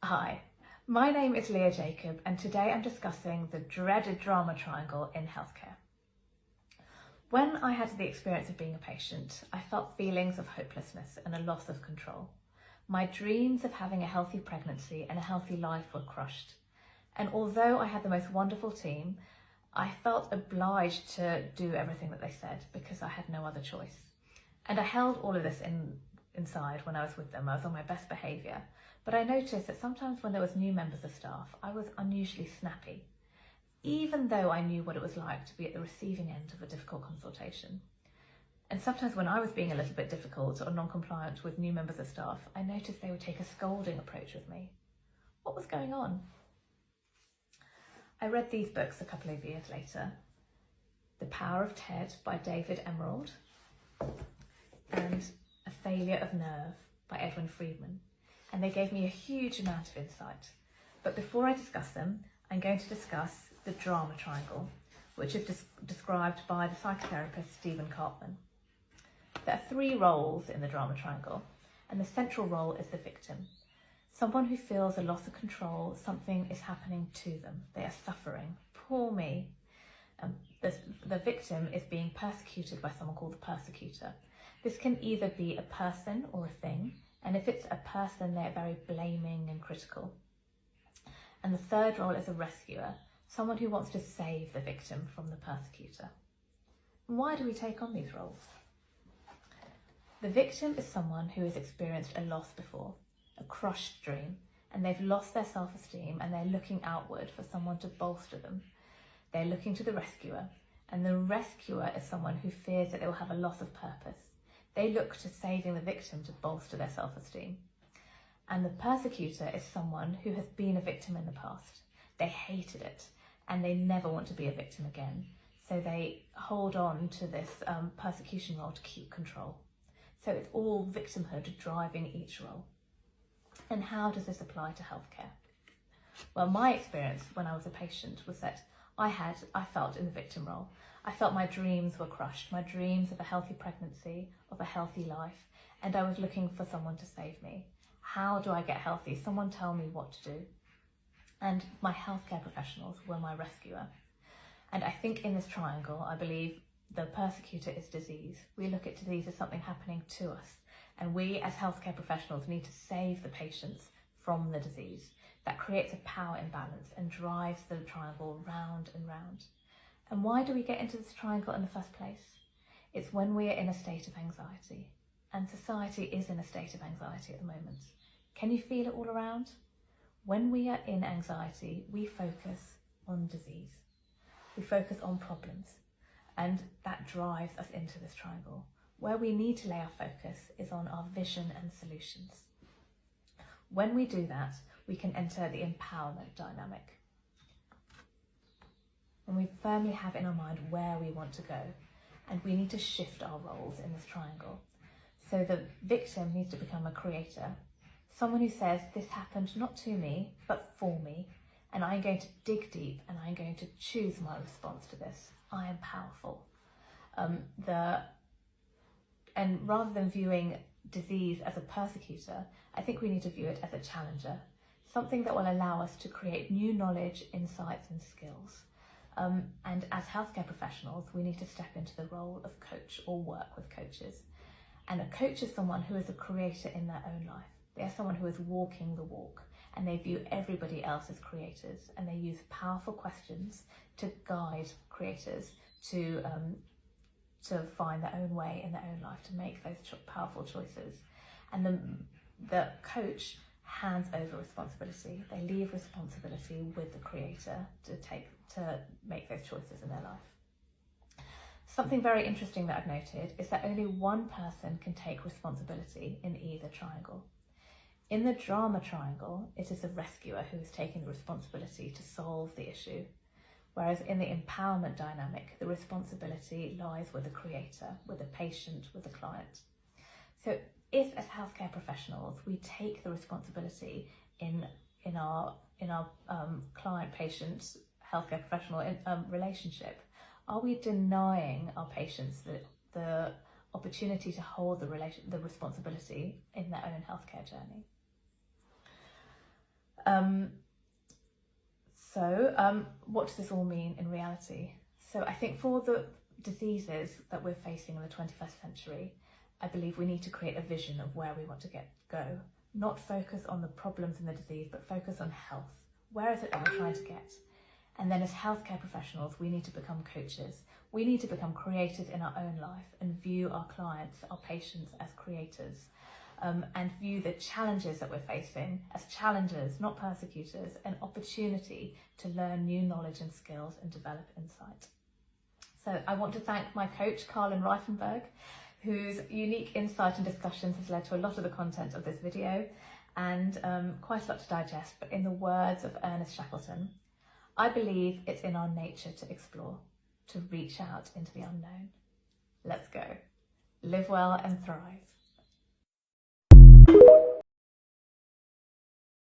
Hi, my name is Leah Jacob, and today I'm discussing the dreaded drama triangle in healthcare. When I had the experience of being a patient, I felt feelings of hopelessness and a loss of control. My dreams of having a healthy pregnancy and a healthy life were crushed. And although I had the most wonderful team, I felt obliged to do everything that they said because I had no other choice. And I held all of this inside when I was with them. I was on my best behaviour. But I noticed that sometimes when there was new members of staff, I was unusually snappy, even though I knew what it was like to be at the receiving end of a difficult consultation. And sometimes when I was being a little bit difficult or non-compliant with new members of staff, I noticed they would take a scolding approach with me. What was going on? I read these books a couple of years later, The Power of TED by David Emerald and A Failure of Nerve by Edwin Friedman. And they gave me a huge amount of insight. But before I discuss them, I'm going to discuss the drama triangle, which is described by the psychotherapist Stephen Karpman. There are 3 roles in the drama triangle, and the central role is the victim. Someone who feels a loss of control, something is happening to them. They are suffering. Poor me. The victim is being persecuted by someone called the persecutor. This can either be a person or a thing, and if it's a person, they're very blaming and critical. And the third role is a rescuer, someone who wants to save the victim from the persecutor. And why do we take on these roles? The victim is someone who has experienced a loss before, a crushed dream, and they've lost their self-esteem and they're looking outward for someone to bolster them. They're looking to the rescuer, and the rescuer is someone who fears that they will have a loss of purpose. They look to saving the victim to bolster their self-esteem. And the persecutor is someone who has been a victim in the past. They hated it and they never want to be a victim again. So they hold on to this persecution role to keep control. So it's all victimhood driving each role. And how does this apply to healthcare? Well, my experience when I was a patient was that I felt in the victim role. I felt my dreams were crushed, my dreams of a healthy pregnancy, of a healthy life, and I was looking for someone to save me. How do I get healthy? Someone tell me what to do. And my healthcare professionals were my rescuer. And I think in this triangle, I believe the persecutor is disease. We look at disease as something happening to us, and we as healthcare professionals need to save the patients from the disease. That creates a power imbalance and drives the triangle round and round. And why do we get into this triangle in the first place? It's when we are in a state of anxiety, and society is in a state of anxiety at the moment. Can you feel it all around? When we are in anxiety, we focus on disease. We focus on problems, and that drives us into this triangle. Where we need to lay our focus is on our vision and solutions. When we do that, we can enter the empowerment dynamic. When we firmly have in our mind where we want to go, and we need to shift our roles in this triangle. So the victim needs to become a creator, someone who says, this happened not to me, but for me, and I'm going to dig deep and I'm going to choose my response to this. I am powerful. And rather than viewing disease as a persecutor, I think we need to view it as a challenger, something that will allow us to create new knowledge, insights and skills. And as healthcare professionals, we need to step into the role of coach or work with coaches. And a coach is someone who is a creator in their own life. They are someone who is walking the walk, and they view everybody else as creators, and they use powerful questions to guide creators to find their own way in their own life, to make those powerful choices. And the coach hands over responsibility. They leave responsibility with the creator to make those choices in their life. Something very interesting that I've noted is that only one person can take responsibility in either triangle. In the drama triangle, it is the rescuer who is taking the responsibility to solve the issue, whereas in the empowerment dynamic, the responsibility lies with the creator, with the patient, with the client. So if as healthcare professionals, we take the responsibility in our client-patient, healthcare professional relationship, are we denying our patients the opportunity to hold the responsibility in their own healthcare journey? What does this all mean in reality? So I think for the diseases that we're facing in the 21st century, I believe we need to create a vision of where we want to go. Not focus on the problems in the disease, but focus on health. Where is it that we're trying to get? And then as healthcare professionals, we need to become coaches. We need to become creators in our own life and view our clients, our patients as creators, and view the challenges that we're facing as challengers, not persecutors, an opportunity to learn new knowledge and skills and develop insight. So I want to thank my coach, Carlin Reifenberg, whose unique insight and discussions has led to a lot of the content of this video and quite a lot to digest. But in the words of Ernest Shackleton, I believe it's in our nature to explore, to reach out into the unknown. Let's go. Live well and thrive.